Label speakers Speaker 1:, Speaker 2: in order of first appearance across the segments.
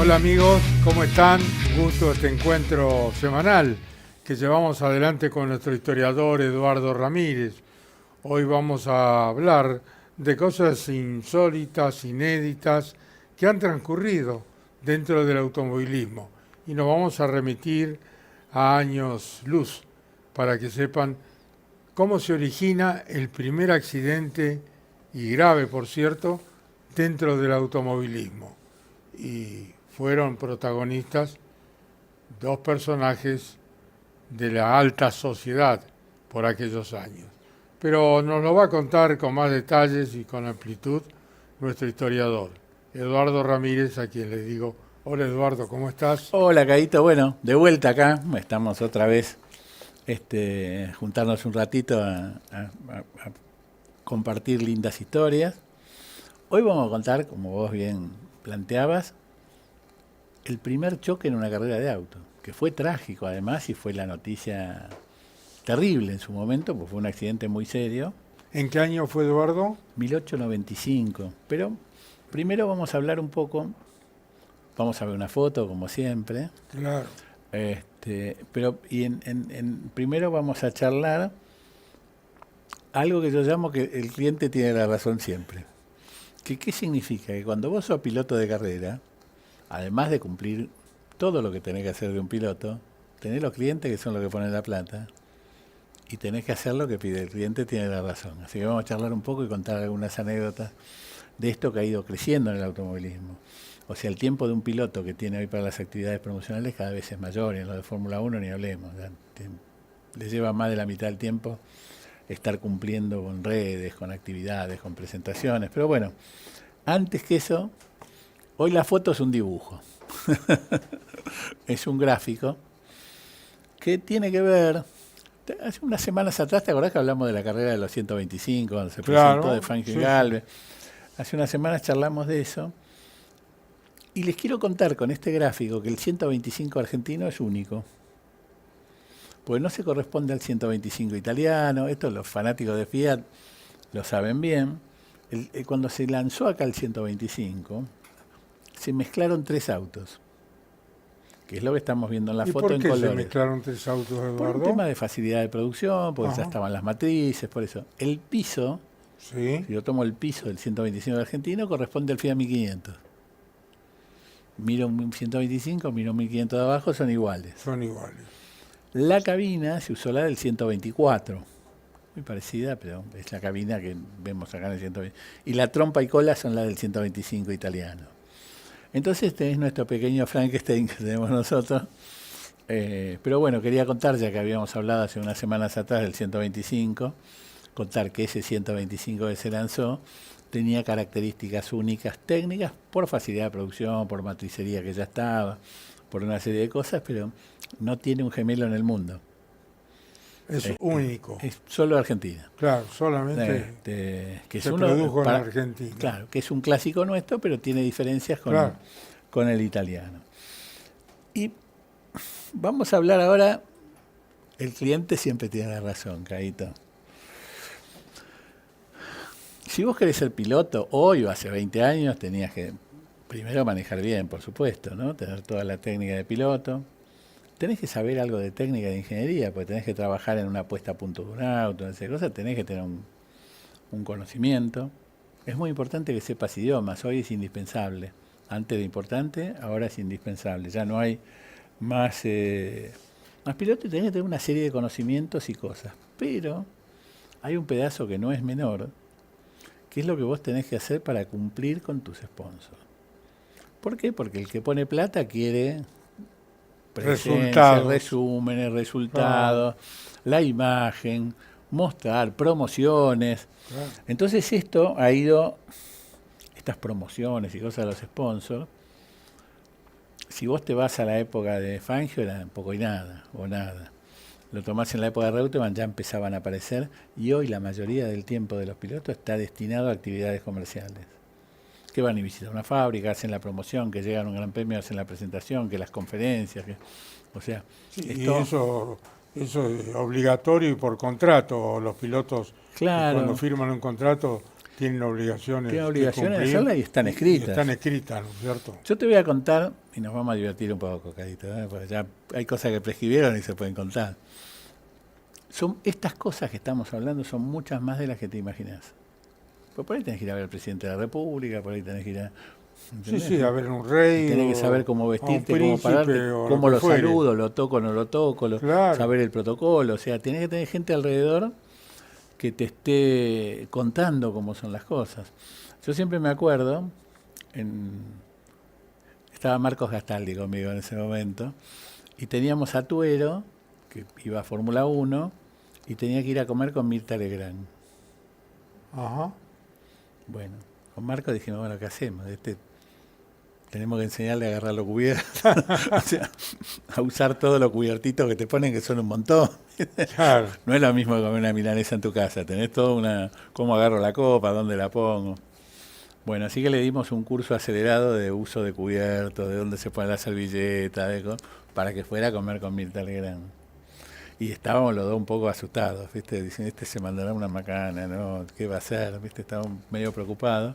Speaker 1: Hola amigos, ¿cómo están? Gusto este encuentro semanal que llevamos adelante con nuestro historiador Eduardo Ramírez. Hoy vamos a hablar de cosas insólitas, inéditas, que han transcurrido dentro del automovilismo. Y nos vamos a remitir a años luz para que sepan cómo se origina el primer accidente, y grave por cierto, dentro del automovilismo. Y fueron protagonistas dos personajes de la alta sociedad por aquellos años. Pero nos lo va a contar con más detalles y con amplitud nuestro historiador, Eduardo Ramírez, a quien le digo, hola Eduardo, ¿cómo estás?
Speaker 2: Hola, Caíto. Bueno, de vuelta acá. Estamos otra vez juntarnos un ratito a compartir lindas historias. Hoy vamos a contar, como vos bien planteabas, el primer choque en una carrera de auto, que fue trágico además y fue la noticia terrible en su momento, pues fue un accidente muy serio.
Speaker 1: ¿En qué año fue, Eduardo?
Speaker 2: 1895. Pero primero vamos a hablar un poco, vamos a ver una foto como siempre.
Speaker 1: Claro.
Speaker 2: Primero vamos a charlar algo que yo llamo que el cliente tiene la razón siempre. ¿Qué significa? Que cuando vos sos piloto de carrera, además de cumplir todo lo que tenés que hacer de un piloto, tenés los clientes que son los que ponen la plata y tenés que hacer lo que pide el cliente, tiene la razón. Así que vamos a charlar un poco y contar algunas anécdotas de esto que ha ido creciendo en el automovilismo. O sea, el tiempo de un piloto que tiene hoy para las actividades promocionales cada vez es mayor, y en lo de Fórmula 1 ni hablemos. Le lleva más de la mitad del tiempo estar cumpliendo con redes, con actividades, con presentaciones. Pero bueno, antes que eso, hoy la foto es un dibujo. Es un gráfico que tiene que ver... Hace unas semanas atrás, ¿te acordás que hablamos de la carrera de los 125, cuando se presentó de Fangio y Galvez? Hace unas semanas charlamos de eso. Y les quiero contar con este gráfico que el 125 argentino es único. Pues no se corresponde al 125 italiano. Esto los fanáticos de Fiat lo saben bien. Cuando se lanzó acá el 125, se mezclaron tres autos, que es lo que estamos viendo en la foto en colores.
Speaker 1: ¿Y por qué se mezclaron tres autos, Eduardo?
Speaker 2: Por un tema de facilidad de producción, porque ya estaban las matrices, por eso. El piso, si yo tomo el piso del 125 argentino, corresponde al Fiat 1500. Miro un 125, miro un 1500 de abajo, son iguales.
Speaker 1: Son iguales.
Speaker 2: La cabina se usó la del 124, muy parecida, pero es la cabina que vemos acá en el 125. Y la trompa y cola son la del 125 italiano. Entonces tenés nuestro pequeño Frankenstein que tenemos nosotros. Pero bueno, quería contar, ya que habíamos hablado hace unas semanas atrás del 125, contar que ese 125 que se lanzó tenía características únicas técnicas por facilidad de producción, por matricería que ya estaba, por una serie de cosas, pero no tiene un gemelo en el mundo.
Speaker 1: Es único.
Speaker 2: Es solo Argentina.
Speaker 1: Claro, solamente
Speaker 2: que
Speaker 1: se produjo en Argentina.
Speaker 2: Claro, que es un clásico nuestro, pero tiene diferencias con el italiano. Y vamos a hablar ahora, el cliente siempre tiene la razón, Caíto. Si vos querés ser piloto, hoy o hace 20 años, tenías que primero manejar bien, por supuesto, ¿no? Tener toda la técnica de piloto. Tenés que saber algo de técnica de ingeniería, porque tenés que trabajar en una puesta a punto de un auto, esas cosas, tenés que tener un conocimiento. Es muy importante que sepas idiomas, hoy es indispensable. Antes de importante, ahora es indispensable. Ya no hay más pilotos y tenés que tener una serie de conocimientos y cosas. Pero hay un pedazo que no es menor, que es lo que vos tenés que hacer para cumplir con tus sponsors. ¿Por qué? Porque el que pone plata quiere presencia, resúmenes, resultados, la imagen, mostrar, promociones. Entonces esto ha ido, estas promociones y cosas de los sponsors, si vos te vas a la época de Fangio era poco y nada, o nada. Lo tomás en la época de Reutemann, ya empezaban a aparecer, y hoy la mayoría del tiempo de los pilotos está destinado a actividades comerciales. Que van y visitan una fábrica, hacen la promoción, que llegan a un gran premio, hacen la presentación, que las conferencias, o sea...
Speaker 1: Sí, y eso es obligatorio y por contrato. Los pilotos, cuando firman un contrato, tienen obligaciones
Speaker 2: Tienen obligaciones de
Speaker 1: cumplir,
Speaker 2: hacerla y están escritas.
Speaker 1: y están escritas, ¿no es cierto?
Speaker 2: Yo te voy a contar, y nos vamos a divertir un poco, Carito, porque ya hay cosas que prescribieron y se pueden contar. Estas cosas que estamos hablando son muchas más de las que te imaginas. Pues por ahí tenés que ir a ver al presidente de la República, por ahí tenés que ir a...
Speaker 1: Sí, sí, a ver un rey.
Speaker 2: Tenés que saber cómo vestirte, cómo
Speaker 1: príncipe,
Speaker 2: pararte,
Speaker 1: o
Speaker 2: cómo
Speaker 1: lo
Speaker 2: lo
Speaker 1: que fuere.
Speaker 2: saludo, lo toco, no lo toco,
Speaker 1: Claro.
Speaker 2: saber el protocolo. O sea, tenés que tener gente alrededor que te esté contando cómo son las cosas. Yo siempre me acuerdo, estaba Marcos Gastaldi conmigo en ese momento, y teníamos a Tuero, que iba a Fórmula 1, y tenía que ir a comer con Mirta Legrand.
Speaker 1: Ajá.
Speaker 2: Bueno, con Marcos dijimos, bueno, ¿qué hacemos? Tenemos que enseñarle a agarrar los cubiertos, o sea, a usar todos los cubiertitos que te ponen, que son un montón.
Speaker 1: Claro.
Speaker 2: No es lo mismo que comer una milanesa en tu casa, tenés todo cómo agarro la copa, dónde la pongo. Bueno, así que le dimos un curso acelerado de uso de cubiertos, de dónde se pone la servilleta, para que fuera a comer con Mirta Legrand. Y estábamos los dos un poco asustados, ¿viste? Dicen, se mandará una macana, ¿no? ¿Qué va a hacer? ¿Viste? Estábamos medio preocupados.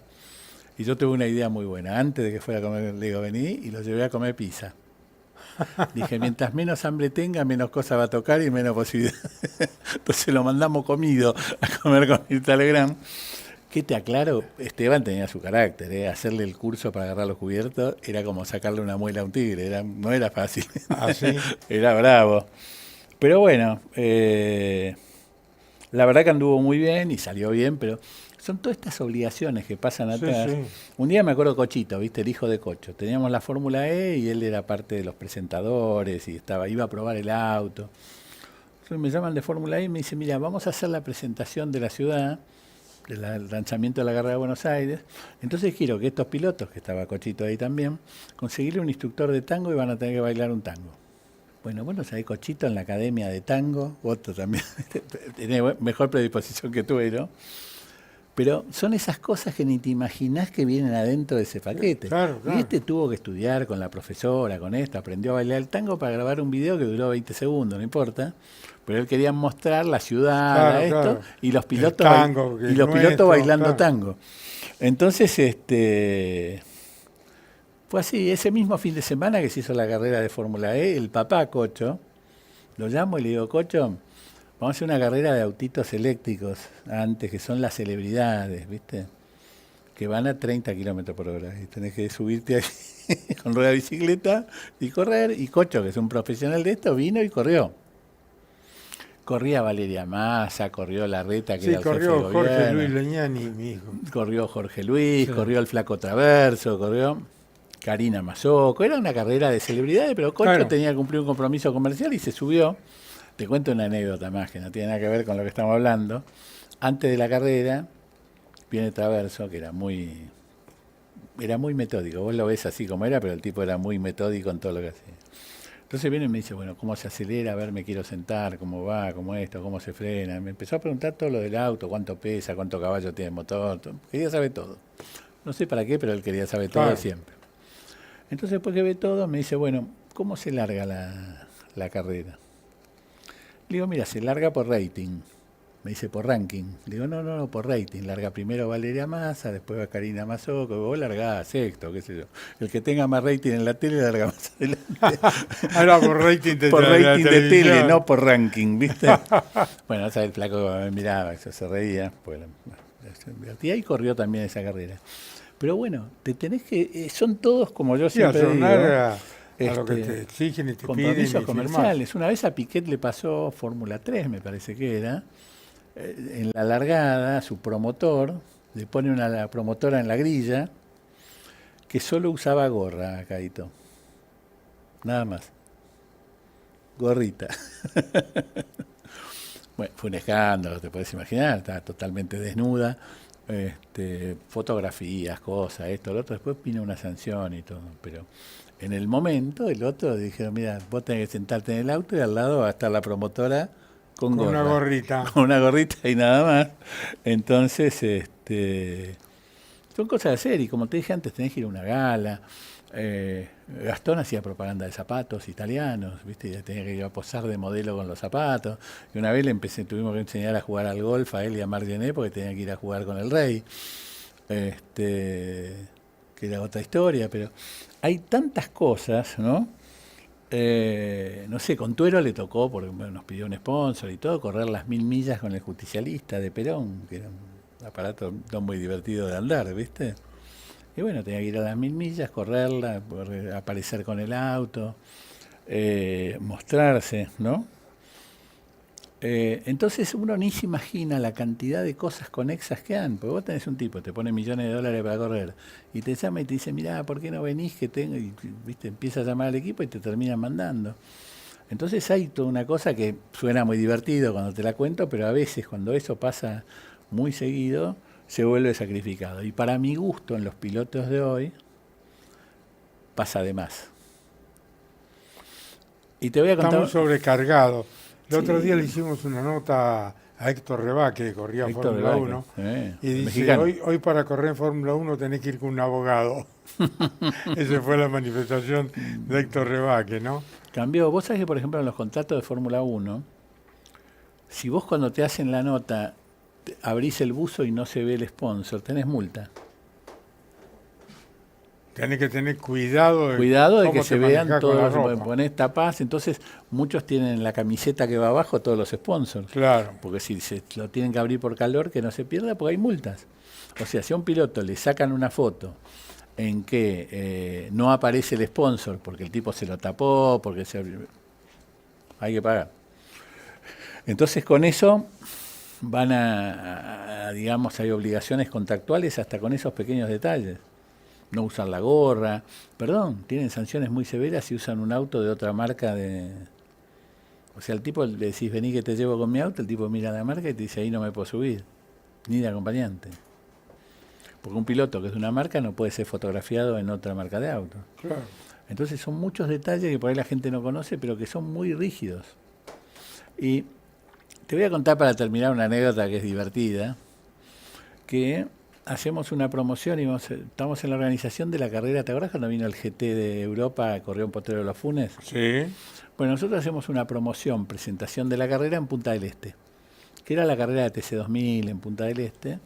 Speaker 2: Y yo tuve una idea muy buena. Antes de que fuera a comer, le digo, vení, y lo llevé a comer pizza. Dije, mientras menos hambre tenga, menos cosas va a tocar y menos posibilidades. Entonces lo mandamos comido a comer con Mirta Legrand. Que te aclaro, Esteban tenía su carácter, ¿eh? Hacerle el curso para agarrar los cubiertos era como sacarle una muela a un tigre, no era fácil.
Speaker 1: ¿Ah, sí?
Speaker 2: Era bravo. Pero bueno, la verdad que anduvo muy bien y salió bien, pero son todas estas obligaciones que pasan atrás.
Speaker 1: Sí, sí.
Speaker 2: Un día me acuerdo Cochito, ¿viste? El hijo de Cocho. Teníamos la Fórmula E y él era parte de los presentadores y iba a probar el auto. Entonces me llaman de Fórmula E y me dicen, mira, vamos a hacer la presentación de la ciudad, del lanzamiento de la carrera de Buenos Aires. Entonces quiero que estos pilotos, que estaba Cochito ahí también, conseguirle un instructor de tango y van a tener que bailar un tango. Bueno, sabés, Cochito en la academia de tango, Otto también, tiene mejor predisposición que tú, ¿no? Pero son esas cosas que ni te imaginás que vienen adentro de ese paquete.
Speaker 1: Claro, claro.
Speaker 2: Y tuvo que estudiar con la profesora, con esto, aprendió a bailar el tango para grabar un video que duró 20 segundos, no importa. Pero él quería mostrar la ciudad,
Speaker 1: Claro,
Speaker 2: esto,
Speaker 1: claro.
Speaker 2: y los pilotos,
Speaker 1: El tango, que
Speaker 2: y los
Speaker 1: es
Speaker 2: pilotos
Speaker 1: nuestro,
Speaker 2: bailando
Speaker 1: claro.
Speaker 2: tango. Entonces, fue así, ese mismo fin de semana que se hizo la carrera de Fórmula E, el papá Cocho, lo llamo y le digo, Cocho, vamos a hacer una carrera de autitos eléctricos antes, que son las celebridades, ¿viste? Que van a 30 kilómetros por hora. Y tenés que subirte ahí con rueda de bicicleta y correr. Y Cocho, que es un profesional de esto, vino y corrió. Corría Valeria Massa, corrió Larreta, que
Speaker 1: Sí,
Speaker 2: era el jefe de
Speaker 1: corrió Jorge
Speaker 2: gobierno.
Speaker 1: Luis Leñani, mi hijo.
Speaker 2: Corrió Jorge Luis,
Speaker 1: Sí.
Speaker 2: corrió el Flaco Traverso, corrió Karina Mazzocco. Era una carrera de celebridades, pero Cocho
Speaker 1: Claro.
Speaker 2: tenía que cumplir un compromiso comercial y se subió. Te cuento una anécdota más que no tiene nada que ver con lo que estamos hablando. Antes de la carrera viene Traverso, que era muy metódico. Vos lo ves así como era, pero el tipo era muy metódico en todo lo que hacía. Entonces viene y me dice, bueno, ¿cómo se acelera? A ver, me quiero sentar, ¿cómo va? ¿Cómo esto? ¿Cómo se frena? Me empezó a preguntar todo lo del auto, cuánto pesa, cuánto caballo tiene el motor. Quería saber todo. No sé para qué, pero él quería saber todo
Speaker 1: Claro.
Speaker 2: siempre. Entonces después que ve todo, me dice, bueno, ¿cómo se larga la carrera? Le digo, mira, se larga por rating. Me dice, por ranking. Le digo, no, por rating. Larga primero Valeria Massa, después va Karina Mazzocco, vos largás sexto, qué sé yo. El que tenga más rating en la tele larga más adelante.
Speaker 1: Ahora por rating de
Speaker 2: Por
Speaker 1: la
Speaker 2: rating de tele,
Speaker 1: televisión.
Speaker 2: no por ranking, ¿viste? Bueno, o sea, el flaco me miraba, se reía. Pues, se divertía y corrió también esa carrera. Pero bueno, te tenés que... son todos, como yo
Speaker 1: Sí,
Speaker 2: siempre
Speaker 1: a
Speaker 2: digo...
Speaker 1: sonar a lo que
Speaker 2: este,
Speaker 1: te exigen y te piden.
Speaker 2: compromisos
Speaker 1: y
Speaker 2: comerciales. Una vez a Piquet le pasó Fórmula 3, me parece que era, en la largada, su promotor, le pone la promotora en la grilla, que solo usaba gorra, Caito. Nada más. Gorrita. Bueno, fue un escándalo, te puedes imaginar, estaba totalmente desnuda. Fotografías, cosas, esto, lo otro. Después vino una sanción y todo, pero en el momento el otro dijeron, mira, vos tenés que sentarte en el auto y al lado va a estar la promotora con
Speaker 1: Con una
Speaker 2: gorra.
Speaker 1: gorrita.
Speaker 2: Con una gorrita y nada más. Entonces, son cosas de hacer y como te dije antes, tenés que ir a una gala. Gastón hacía propaganda de zapatos italianos, ¿viste? Y tenía que ir a posar de modelo con los zapatos. Y una vez tuvimos que enseñar a jugar al golf a él y a Margené porque tenía que ir a jugar con el rey. Que era otra historia, pero hay tantas cosas, ¿no? No sé, con Tuero le tocó, porque bueno, nos pidió un sponsor y todo, correr las 1000 millas con el justicialista de Perón, que era un aparato no muy divertido de andar, ¿viste? Y bueno, tenía que ir a las 1000 millas, correrla, aparecer con el auto, mostrarse, ¿no? Entonces uno ni se imagina la cantidad de cosas conexas que han, porque vos tenés un tipo, te pone millones de dólares para correr, y te llama y te dice, mirá, ¿por qué no venís? Que tengo, y viste, empieza a llamar al equipo y te terminan mandando. Entonces hay toda una cosa que suena muy divertido cuando te la cuento, pero a veces cuando eso pasa muy seguido, se vuelve sacrificado. Y para mi gusto, en los pilotos de hoy, pasa de más. Y te voy a contar...
Speaker 1: Estamos sobrecargados. El
Speaker 2: Sí.
Speaker 1: otro día le hicimos una nota a Héctor Rebaque, que corría
Speaker 2: Héctor
Speaker 1: Fórmula
Speaker 2: Rebaque,
Speaker 1: 1, y
Speaker 2: el
Speaker 1: dice,
Speaker 2: mexicano.
Speaker 1: hoy para correr en Fórmula 1 tenés que ir con un abogado. Esa fue la manifestación de Héctor Rebaque, ¿no?
Speaker 2: Cambió. Vos sabés que, por ejemplo, en los contratos de Fórmula 1, si vos cuando te hacen la nota abrís el buzo y no se ve el sponsor, tenés multa.
Speaker 1: Tenés que tener cuidado
Speaker 2: Cuidado de
Speaker 1: cómo
Speaker 2: que se
Speaker 1: te
Speaker 2: vean
Speaker 1: manejás con la
Speaker 2: todos,
Speaker 1: ropa.
Speaker 2: ponés tapas, entonces muchos tienen en la camiseta que va abajo todos los sponsors.
Speaker 1: Claro.
Speaker 2: Porque si se lo tienen que abrir por calor, que no se pierda, porque hay multas. O sea, si a un piloto le sacan una foto en que no aparece el sponsor porque el tipo se lo tapó, porque hay que pagar. Entonces con eso van digamos, hay obligaciones contractuales hasta con esos pequeños detalles. No usan la gorra, perdón, tienen sanciones muy severas si usan un auto de otra marca de... O sea, al tipo le decís, vení que te llevo con mi auto, el tipo mira la marca y te dice, ahí no me puedo subir, ni de acompañante. Porque un piloto que es de una marca no puede ser fotografiado en otra marca de auto.
Speaker 1: Claro.
Speaker 2: Entonces son muchos detalles que por ahí la gente no conoce, pero que son muy rígidos. Y te voy a contar para terminar una anécdota que es divertida, que hacemos una promoción y estamos en la organización de la carrera. ¿Te acuerdas cuando vino el GT de Europa, corrió en Potrero de los Funes?
Speaker 1: Sí.
Speaker 2: Bueno, nosotros hacemos una promoción, presentación de la carrera en Punta del Este, que era la carrera de TC2000 en Punta del Este,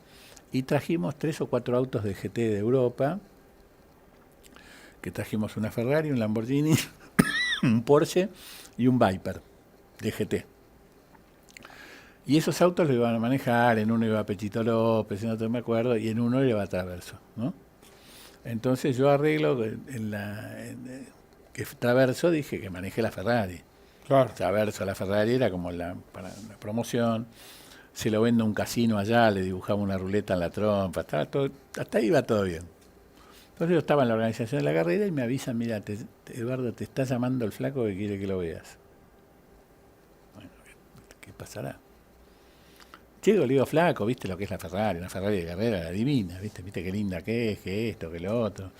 Speaker 2: y trajimos 3 o 4 autos de GT de Europa, que trajimos una Ferrari, un Lamborghini, un Porsche y un Viper de GT. Y esos autos lo iban a manejar, en uno iba Pechito López, en otro me acuerdo, y en uno iba Traverso, ¿no? Entonces yo arreglo que Traverso dije que maneje la Ferrari.
Speaker 1: Claro.
Speaker 2: Traverso, la Ferrari era como para la promoción. Se lo vendo a un casino allá, le dibujamos una ruleta en la trompa, estaba todo, hasta ahí iba todo bien. Entonces yo estaba en la organización de la carrera y me avisan, mira, Eduardo, te está llamando el flaco que quiere que lo veas. Bueno, ¿qué pasará? Llego, le digo, flaco, viste lo que es la Ferrari, una Ferrari de carrera, la divina, viste qué linda que es, que esto, que lo otro.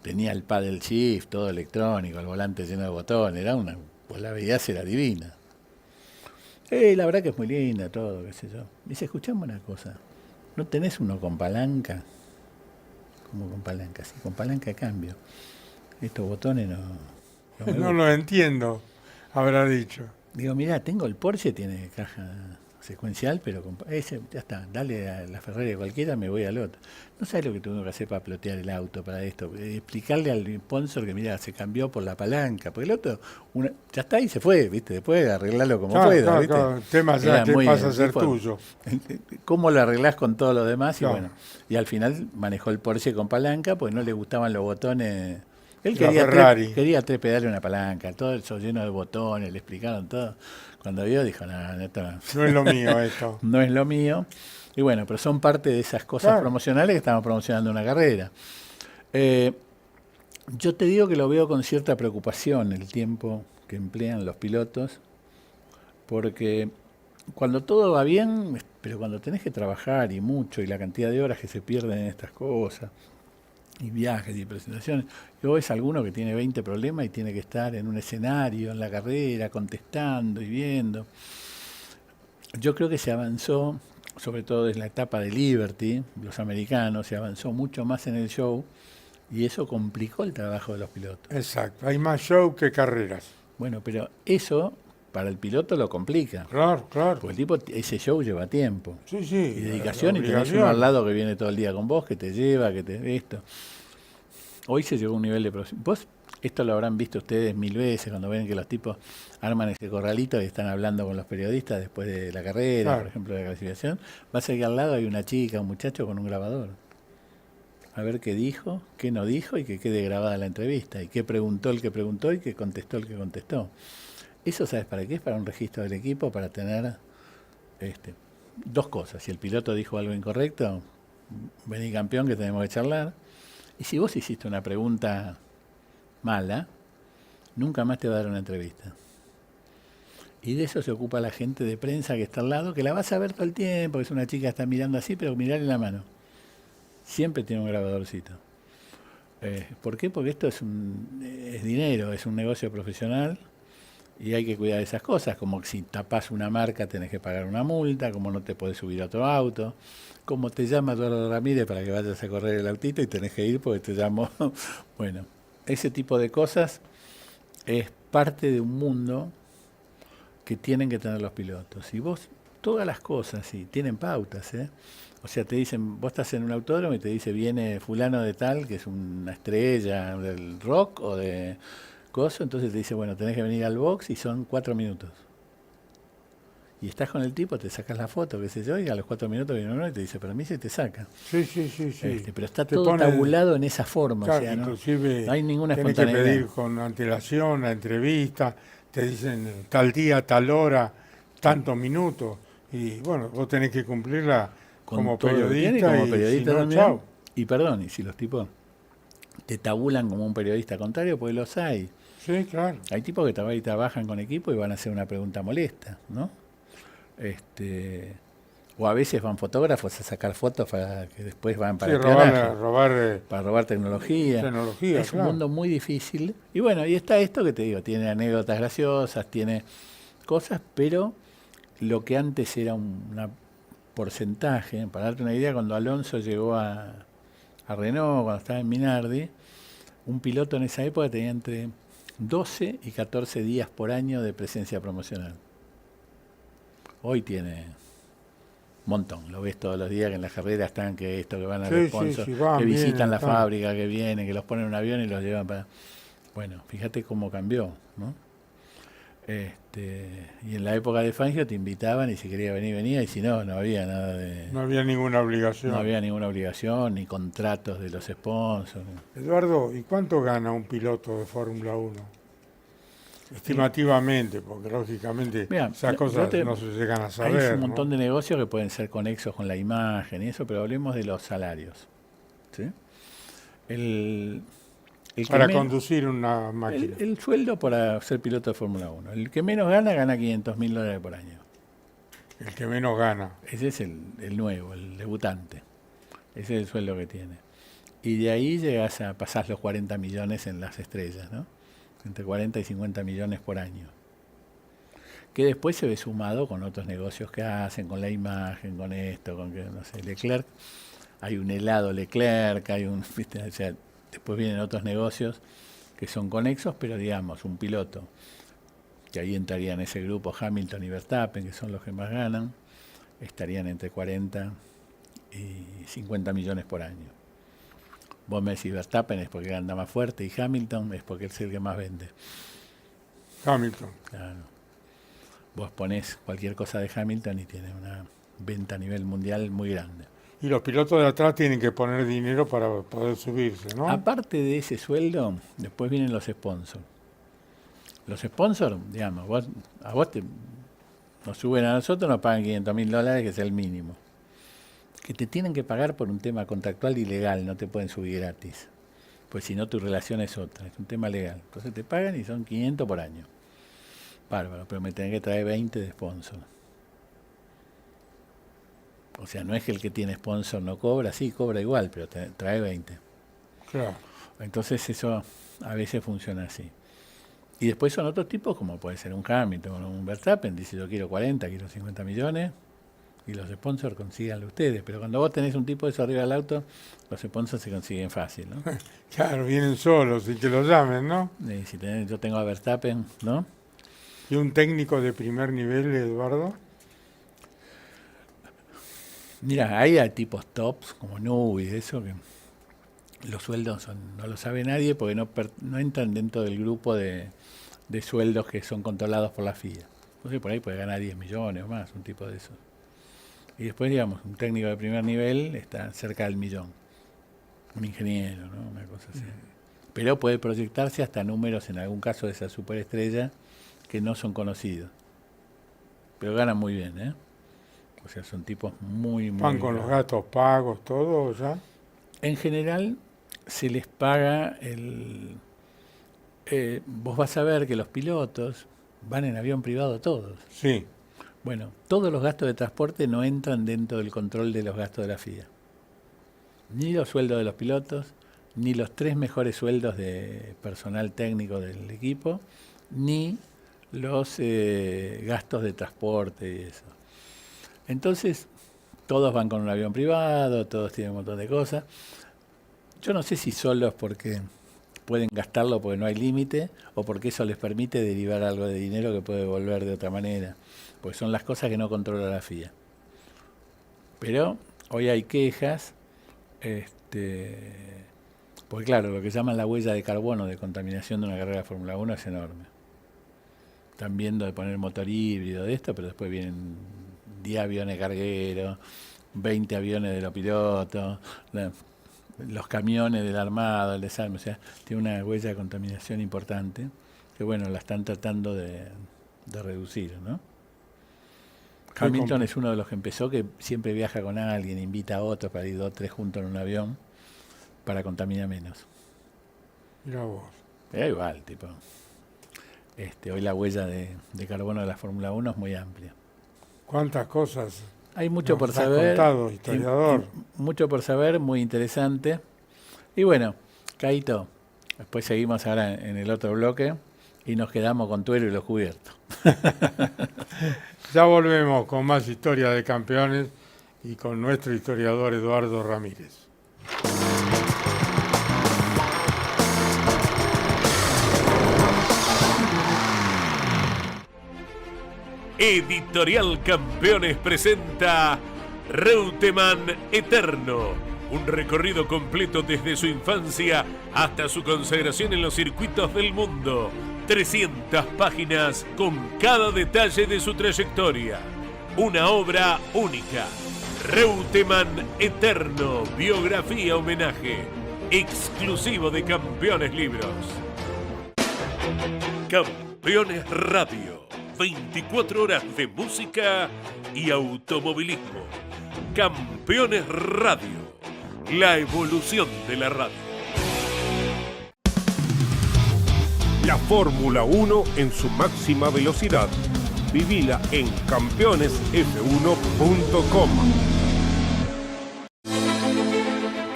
Speaker 2: Tenía el paddle shift, todo electrónico, el volante lleno de botones, vos la veías, era divina. La verdad que es muy linda, todo, qué sé yo. Me dice, escuchame una cosa, ¿no tenés uno con palanca? ¿Cómo con palanca? Sí, con palanca de cambio. Estos botones
Speaker 1: No lo entiendo, habrá dicho.
Speaker 2: Digo, mirá, tengo el Porsche, tiene caja secuencial, pero ese, ya está, dale a la Ferrari a cualquiera, me voy al otro. No sabes lo que tengo que hacer para plotear el auto, para esto, explicarle al sponsor que mira, se cambió por la palanca, porque el otro, ya está y se fue, viste, después arreglarlo como pueda, ¿viste?
Speaker 1: Claro, el tema ya que pasa a ser tuyo.
Speaker 2: ¿Cómo lo arreglás con todos los demás?
Speaker 1: Claro.
Speaker 2: Y bueno, y al final manejó el Porsche con palanca, pues no le gustaban los botones. Él quería tres pedales y una palanca, todo eso lleno de botones, le explicaron todo. Cuando vio dijo, no
Speaker 1: es lo mío esto.
Speaker 2: No es lo mío. Y bueno, pero son parte de esas cosas promocionales que estamos promocionando una carrera. Yo te digo que lo veo con cierta preocupación el tiempo que emplean los pilotos, porque cuando todo va bien, pero cuando tenés que trabajar y mucho, y la cantidad de horas que se pierden en estas cosas, y viajes y presentaciones. Luego ves alguno que tiene 20 problemas y tiene que estar en un escenario, en la carrera, contestando y viendo. Yo creo que se avanzó, sobre todo desde la etapa de Liberty, los americanos, se avanzó mucho más en el show Y eso complicó el trabajo de los pilotos.
Speaker 1: Exacto, hay más show que carreras.
Speaker 2: Bueno, pero eso para el piloto lo complica.
Speaker 1: Claro, claro.
Speaker 2: Porque el tipo, ese show lleva tiempo.
Speaker 1: Sí, sí.
Speaker 2: Y dedicación, y tenés uno al lado que viene todo el día con vos, que te lleva, que te esto. Hoy se llegó a un nivel de profesionalismo. Vos, esto lo habrán visto ustedes 1000 veces cuando ven que los tipos arman ese corralito y están hablando con los periodistas después de la carrera,
Speaker 1: Claro.
Speaker 2: por ejemplo, de la clasificación. Va a ser que al lado hay una chica, un muchacho con un grabador. A ver qué dijo, qué no dijo y que quede grabada la entrevista. Y qué preguntó el que preguntó y qué contestó el que contestó. Eso, ¿sabes para qué? Es para un registro del equipo, para tener dos cosas. Si el piloto dijo algo incorrecto, vení campeón que tenemos que charlar. Y si vos hiciste una pregunta mala, nunca más te va a dar una entrevista. Y de eso se ocupa la gente de prensa que está al lado, que la vas a ver todo el tiempo, que es una chica que está mirando así, pero mirarle la mano. Siempre tiene un grabadorcito. ¿Por qué? Porque esto es dinero, es un negocio profesional y hay que cuidar de esas cosas, como que si tapás una marca tenés que pagar una multa, como no te podés subir a otro auto, como te llama Eduardo Ramírez para que vayas a correr el autito y tenés que ir porque te llamo. Bueno, ese tipo de cosas es parte de un mundo que tienen que tener los pilotos. Y vos, todas las cosas, sí, tienen pautas, ¿eh? O sea, te dicen, vos estás en un autódromo y te dice, viene fulano de tal, que es una estrella del rock o de coso, entonces te dice, bueno, tenés que venir al box y son 4 minutos. Y estás con el tipo, te sacas la foto, qué sé yo, y a los 4 minutos viene uno y te dice permiso y te saca.
Speaker 1: Sí, sí, sí, sí.
Speaker 2: Pero está todo tabulado en esa forma.
Speaker 1: Claro,
Speaker 2: o sea,
Speaker 1: inclusive
Speaker 2: no hay ninguna
Speaker 1: tenés
Speaker 2: espontaneidad.
Speaker 1: que pedir con antelación la entrevista, te dicen tal día, tal hora, tantos minutos, y bueno, vos tenés que cumplirla como periodista,
Speaker 2: como periodista
Speaker 1: si no,
Speaker 2: también.
Speaker 1: chau.
Speaker 2: Y perdón, y si los tipos te tabulan como un periodista contrario, pues los hay.
Speaker 1: Sí, claro.
Speaker 2: Hay tipos que trabajan con equipo y van a hacer una pregunta molesta, ¿no? O a veces van fotógrafos a sacar fotos para que después van para para robar tecnología. Es
Speaker 1: claro.
Speaker 2: un mundo muy difícil. Y bueno, y está esto que te digo, tiene anécdotas graciosas, tiene cosas, pero lo que antes era un porcentaje, para darte una idea, cuando Alonso llegó a Renault, cuando estaba en Minardi, un piloto en esa época tenía entre 12 y 14 días por año de presencia promocional. Hoy tiene un montón, lo ves todos los días que en las carreras están, que van al sponsor, que visitan la fábrica, que vienen, que los ponen en un avión y los llevan para... Bueno, fíjate cómo cambió, ¿no? Y en la época de Fangio te invitaban y si quería venir, venía, y si no, no había nada de...
Speaker 1: No había ninguna obligación.
Speaker 2: No había ninguna obligación, ni contratos de los sponsors.
Speaker 1: Eduardo, ¿y cuánto gana un piloto de Fórmula 1? Estimativamente, porque lógicamente esas cosas no se llegan a saber.
Speaker 2: Hay un montón de negocios que pueden ser conexos con la imagen y eso, pero hablemos de los salarios. ¿Sí?
Speaker 1: Para conducir una máquina.
Speaker 2: El sueldo para ser piloto de Fórmula 1. El que menos gana $500.000 por año.
Speaker 1: El que menos gana.
Speaker 2: Ese es el nuevo, el debutante. Ese es el sueldo que tiene. Y de ahí pasás los 40 millones en las estrellas, ¿no? Entre 40 y 50 millones por año. Que después se ve sumado con otros negocios que hacen, con la imagen, con esto, con que, no sé, Leclerc. Hay un helado Leclerc, hay un... O sea, después vienen otros negocios que son conexos, pero digamos, un piloto, que ahí entraría en ese grupo Hamilton y Verstappen, que son los que más ganan, estarían entre 40 y 50 millones por año. Vos me decís Verstappen es porque anda más fuerte y Hamilton es porque es el que más vende.
Speaker 1: Hamilton.
Speaker 2: Claro. Vos ponés cualquier cosa de Hamilton y tiene una venta a nivel mundial muy grande.
Speaker 1: Y los pilotos de atrás tienen que poner dinero para poder subirse, ¿no?
Speaker 2: Aparte de ese sueldo, después vienen los sponsors. Los sponsors, digamos, a vos nos suben a nosotros, nos pagan $500.000, que es el mínimo. Que te tienen que pagar por un tema contractual y legal, no te pueden subir gratis. Pues si no, tu relación es otra, es un tema legal. Entonces te pagan y son 500 por año. Bárbaro, pero me tienen que traer 20 de sponsor. O sea, no es que el que tiene sponsor no cobra, sí, cobra igual, pero trae 20.
Speaker 1: Claro.
Speaker 2: Entonces eso a veces funciona así. Y después son otros tipos, como puede ser un Hamilton o un Verstappen, dice yo quiero 40, quiero 50 millones, Y los sponsors consíganlo ustedes. Pero cuando vos tenés un tipo de eso arriba del auto, los sponsors se consiguen fácil, ¿no?
Speaker 1: Claro, vienen solos y que lo llamen, ¿no?
Speaker 2: Y si yo tengo a Verstappen, ¿no?
Speaker 1: ¿Y un técnico de primer nivel, Eduardo?
Speaker 2: Mira, hay tipos tops como Nubi, eso que los sueldos no lo sabe nadie porque no entran dentro del grupo de sueldos que son controlados por la FIA. Entonces por ahí puede ganar 10 millones o más, un tipo de eso. Y después, digamos, un técnico de primer nivel está cerca del millón. Un ingeniero, ¿no? Una cosa así. Pero puede proyectarse hasta números, en algún caso, de esa superestrella que no son conocidos. Pero ganan muy bien, ¿eh? O sea, son tipos muy...
Speaker 1: ¿Van con los gastos pagos, todo ya?
Speaker 2: En general, se les paga vos vas a ver que los pilotos van en avión privado todos.
Speaker 1: Sí.
Speaker 2: Bueno, todos los gastos de transporte no entran dentro del control de los gastos de la FIA. Ni los sueldos de los pilotos, ni los 3 mejores sueldos de personal técnico del equipo, ni los gastos de transporte y eso. Entonces, todos van con un avión privado, todos tienen un montón de cosas. Yo no sé si solos porque pueden gastarlo porque no hay límite o porque eso les permite derivar algo de dinero que puede volver de otra manera. Porque son las cosas que no controla la FIA. Pero hoy hay quejas, porque claro, lo que llaman la huella de carbono de contaminación de una carrera de Fórmula 1 es enorme. Están viendo de poner motor híbrido de esto, pero después vienen 10 aviones cargueros, 20 aviones de los pilotos, los camiones del armado, el desarme, o sea, tiene una huella de contaminación importante, que bueno, la están tratando de reducir, ¿no? Hamilton es uno de los que empezó, que siempre viaja con alguien, invita a otros para ir 2 o 3 juntos en un avión, para contaminar menos.
Speaker 1: Mira vos.
Speaker 2: Pero igual, tipo, hoy la huella de carbono de la Fórmula 1 es muy amplia.
Speaker 1: ¿Cuántas cosas
Speaker 2: hay mucho por
Speaker 1: has
Speaker 2: saber?
Speaker 1: Contado, historiador.
Speaker 2: Mucho por saber, muy interesante. Y bueno, Caito, después seguimos ahora en el otro bloque y nos quedamos con Tuero y los cubiertos.
Speaker 1: Ya volvemos con más historia de campeones y con nuestro historiador Eduardo Ramírez.
Speaker 3: Editorial Campeones presenta Reutemann Eterno, un recorrido completo desde su infancia hasta su consagración en los circuitos del mundo. 300 páginas con cada detalle de su trayectoria. Una obra única. Reutemann Eterno, biografía homenaje, exclusivo de Campeones Libros. Campeones Radio, 24 horas de música y automovilismo. Campeones Radio, la evolución de la radio.
Speaker 4: La Fórmula 1 en su máxima velocidad. Vivila en campeonesf1.com.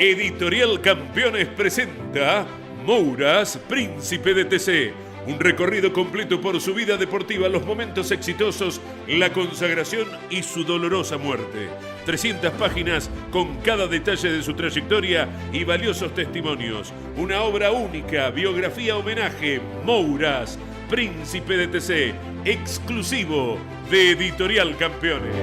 Speaker 3: Editorial Campeones presenta Mouras, Príncipe de TC. Un recorrido completo por su vida deportiva, los momentos exitosos, la consagración y su dolorosa muerte. 300 páginas con cada detalle de su trayectoria y valiosos testimonios. Una obra única, biografía homenaje, Mouras, Príncipe de TC, exclusivo de Editorial Campeones.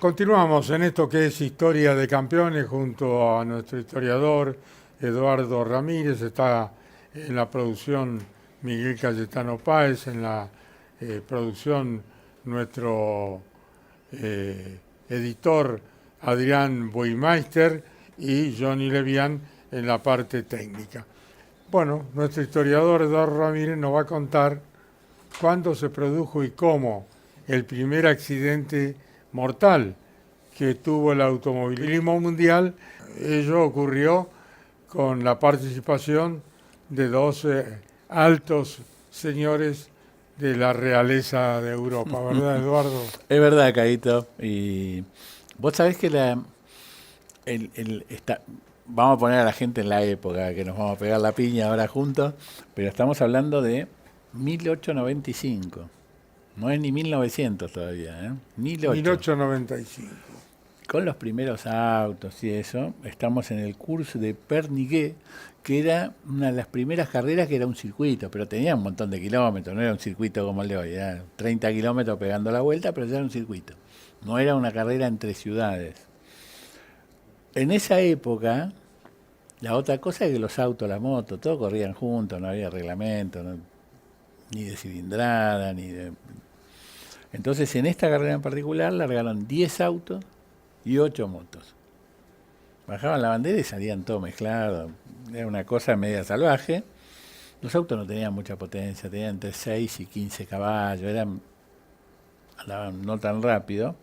Speaker 1: Continuamos en esto que es Historia de Campeones junto a nuestro historiador Eduardo Ramírez. Está en la producción Miguel Cayetano Páez, en la producción nuestro editor Adrián Buimeister y Johnny Levian en la parte técnica. Bueno, nuestro historiador Eduardo Ramírez nos va a contar cuándo se produjo y cómo el primer accidente mortal que tuvo el automovilismo mundial. Ello ocurrió con la participación de 2 altos señores de la realeza de Europa, ¿verdad, Eduardo?
Speaker 2: Es verdad, Caíto. Y vos sabés que vamos a poner a la gente en la época, que nos vamos a pegar la piña ahora juntos, pero estamos hablando de 1895. No es ni 1900 todavía, ¿eh?
Speaker 1: 1895.
Speaker 2: Con los primeros autos y eso, estamos en el curso de Perniguet, que era una de las primeras carreras que era un circuito, pero tenía un montón de kilómetros, no era un circuito como el de hoy, era 30 kilómetros pegando la vuelta, pero ya era un circuito. No era una carrera entre ciudades. En esa época, la otra cosa es que los autos, la moto, todo corrían juntos, no había reglamento, ni de cilindrada, ni de... Entonces, en esta carrera en particular, largaron 10 autos y 8 motos. Bajaban la bandera y salían todo mezclado. Era una cosa media salvaje. Los autos no tenían mucha potencia, tenían entre 6 y 15 caballos, andaban no tan rápido.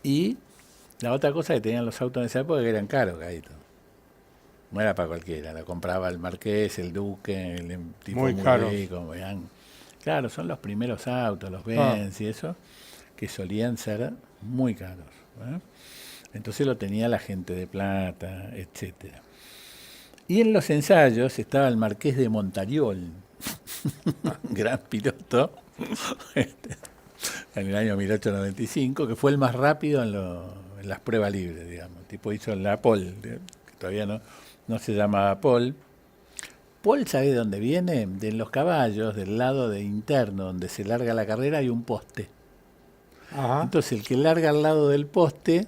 Speaker 2: Y la otra cosa que tenían los autos en esa época que eran caros, Gaito. No era para cualquiera, lo compraba el Marqués, el Duque, el tipo
Speaker 1: muy caros.
Speaker 2: rico. Claro, son los primeros autos, los Benz y eso, que solían ser muy caros, ¿eh? Entonces lo tenía la gente de plata, etcétera. Y en los ensayos estaba el Marqués de Montariol, gran piloto, en el año 1895, que fue el más rápido en las pruebas libres, digamos. Tipo hizo la pole, que todavía no se llamaba pole. Pole, ¿sabe de dónde viene? De los caballos, del lado de interno, donde se larga la carrera, hay un poste.
Speaker 1: Ajá.
Speaker 2: Entonces el que larga al lado del poste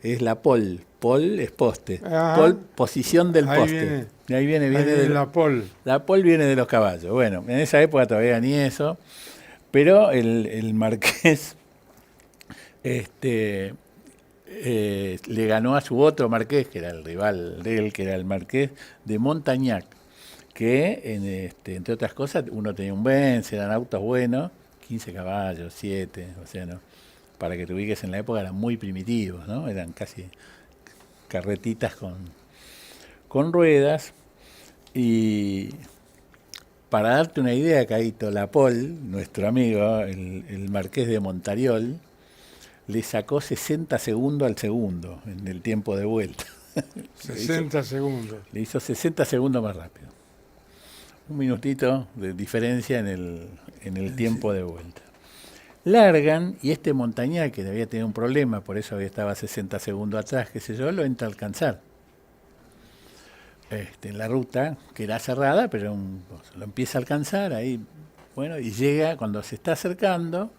Speaker 2: es la pole. Pole es poste.
Speaker 1: Ajá.
Speaker 2: Pole, posición del
Speaker 1: Ahí
Speaker 2: poste.
Speaker 1: viene.
Speaker 2: Y ahí viene
Speaker 1: de la pole.
Speaker 2: La pole viene de los caballos. Bueno, en esa época todavía ni eso, pero el Marqués le ganó a su otro Marqués, que era el rival de él, que era el Marqués de Montagnac, que entre otras cosas uno tenía un Benz, eran autos buenos, 15 caballos, 7, o sea, ¿no? Para que te ubiques en la época eran muy primitivos, ¿no? Eran casi carretitas con ruedas. Y para darte una idea, Caíto, la Pole, nuestro amigo, el Marqués de Montariol, le sacó 60 segundos al segundo en el tiempo de vuelta.
Speaker 1: 60 segundos.
Speaker 2: Le hizo 60 segundos más rápido. Un minutito de diferencia en el tiempo de vuelta. Largan, y este Montagnac, que había tenido un problema, por eso estaba 60 segundos atrás, qué sé yo, lo entra a alcanzar. En la ruta, que era cerrada, pero lo empieza a alcanzar ahí, bueno, y llega, cuando se está acercando,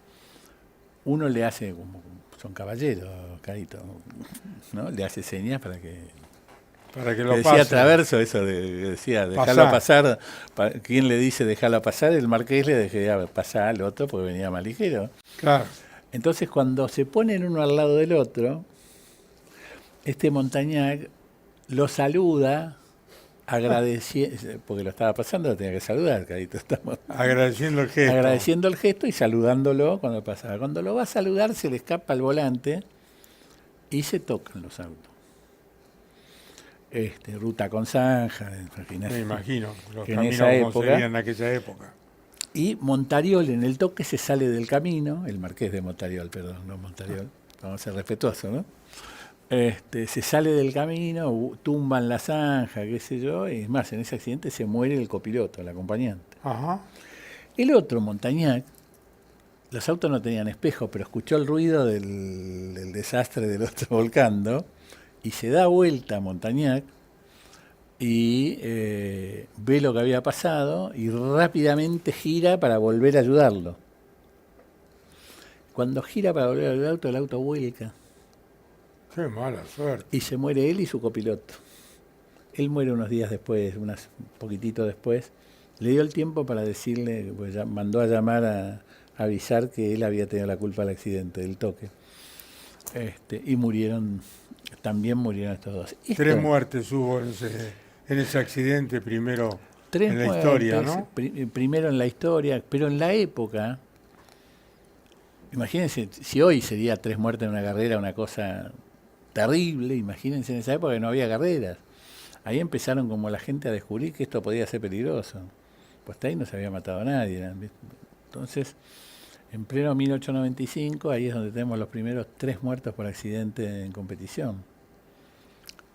Speaker 2: uno le hace, como son caballeros, Carito, ¿no? Le hace señas para que
Speaker 1: lo
Speaker 2: decía
Speaker 1: pase.
Speaker 2: Traverso eso, decía, déjalo pasar. ¿Quién le dice déjalo pasar? El Marqués le dejaba pasar al otro porque venía más ligero.
Speaker 1: Claro.
Speaker 2: Entonces, cuando se ponen uno al lado del otro, este Montagnac lo saluda, agradeciendo, porque lo estaba pasando, lo tenía que saludar, Carito. Estamos
Speaker 1: agradeciendo el gesto.
Speaker 2: Agradeciendo el gesto y saludándolo cuando pasaba. Cuando lo va a saludar, se le escapa el volante y se tocan los autos. Ruta con zanja,
Speaker 1: Me imagino, los
Speaker 2: en
Speaker 1: caminos
Speaker 2: esa
Speaker 1: como
Speaker 2: época.
Speaker 1: serían en aquella época.
Speaker 2: Y Montariol en el toque se sale del camino, el Marqués de Montariol, perdón, no Montariol, vamos a ser respetuosos, ¿no? Se sale del camino, tumban la zanja, qué sé yo, y es más, en ese accidente se muere el copiloto, el acompañante.
Speaker 1: Ajá.
Speaker 2: El otro, Montagnac, los autos no tenían espejo, pero escuchó el ruido del desastre del otro volcando, y se da vuelta a Montagnac y ve lo que había pasado y rápidamente gira para volver a ayudarlo. Cuando gira para volver al auto, el auto vuelca.
Speaker 1: Qué mala suerte.
Speaker 2: Y se muere él y su copiloto. Él muere unos días después, un poquitito después. Le dio el tiempo para decirle, pues ya mandó a llamar a avisar que él había tenido la culpa del accidente, del toque. Y también murieron estos dos.
Speaker 1: 3 muertes hubo en ese accidente primero
Speaker 2: 3
Speaker 1: en la
Speaker 2: muertes,
Speaker 1: historia, ¿no?
Speaker 2: Primero en la historia, pero en la época, imagínense, si hoy sería 3 muertes en una carrera una cosa terrible, imagínense en esa época que no había carreras. Ahí empezaron como la gente a descubrir que esto podía ser peligroso. Pues hasta ahí no se había matado a nadie. Entonces, en pleno 1895, ahí es donde tenemos los primeros 3 muertos por accidente en competición.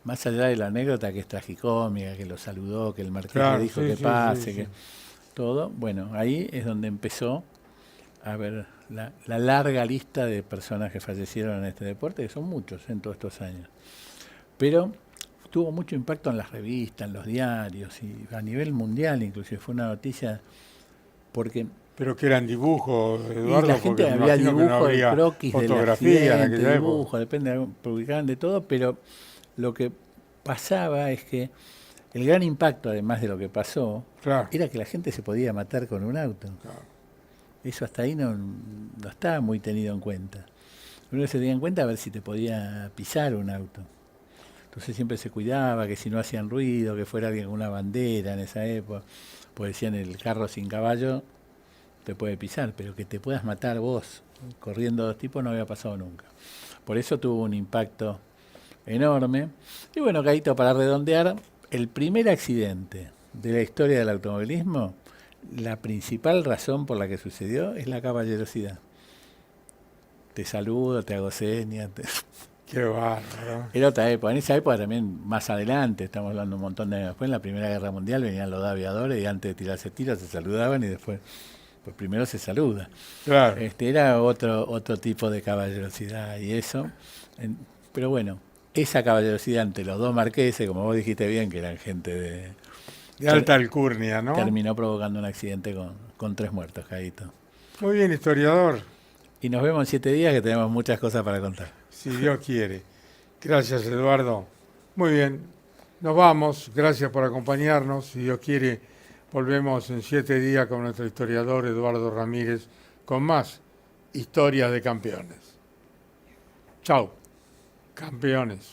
Speaker 2: más allá de la anécdota que es tragicómica, que lo saludó, que el marqués
Speaker 1: Claro,
Speaker 2: le dijo
Speaker 1: sí,
Speaker 2: que
Speaker 1: sí,
Speaker 2: pase,
Speaker 1: sí,
Speaker 2: que
Speaker 1: sí.
Speaker 2: todo, bueno, ahí es donde empezó a ver la larga lista de personas que fallecieron en este deporte, que son muchos en todos estos años. Pero tuvo mucho impacto en las revistas, en los diarios y a nivel mundial, inclusive fue una noticia porque
Speaker 1: Pero que eran dibujos,
Speaker 2: y la
Speaker 1: Eduardo, porque
Speaker 2: gente
Speaker 1: me
Speaker 2: había
Speaker 1: imagino que no
Speaker 2: dibujo de
Speaker 1: habría
Speaker 2: croquis del
Speaker 1: fotografía en
Speaker 2: accidente,
Speaker 1: aquella época.
Speaker 2: dibujo, depende, publicaban de todo, pero lo que pasaba es que el gran impacto, además de lo que pasó,
Speaker 1: Claro,
Speaker 2: era que la gente se podía matar con un auto.
Speaker 1: claro.
Speaker 2: Eso hasta ahí no estaba muy tenido en cuenta. Uno se tenía en cuenta a ver si te podía pisar un auto. Entonces siempre se cuidaba que si no hacían ruido, que fuera alguien con una bandera en esa época, pues decían el carro sin caballo te puede pisar, pero que te puedas matar vos corriendo dos tipos no había pasado nunca. Por eso tuvo un impacto enorme. Y bueno, Caíto, para redondear, el primer accidente de la historia del automovilismo, la principal razón por la que sucedió es la caballerosidad. Te saludo, te hago señas.
Speaker 1: Qué bárbaro.
Speaker 2: Era otra época. En esa época también, más adelante, estamos hablando un montón de años después, en la Primera Guerra Mundial venían los aviadores y antes de tirarse tiros se saludaban y después, pues primero se saluda.
Speaker 1: Claro.
Speaker 2: Era otro tipo de caballerosidad y eso. Pero bueno, esa caballerosidad ante los dos marqueses, como vos dijiste bien, que eran gente
Speaker 1: De alta alcurnia, ¿no?
Speaker 2: terminó provocando un accidente con 3 muertos, Caíto.
Speaker 1: Muy bien, historiador.
Speaker 2: Y nos vemos en 7 días que tenemos muchas cosas para contar.
Speaker 1: Si Dios quiere. Gracias, Eduardo. Muy bien. Nos vamos. Gracias por acompañarnos. Si Dios quiere, volvemos en 7 días con nuestro historiador Eduardo Ramírez con más historias de campeones. Chao. Campeones.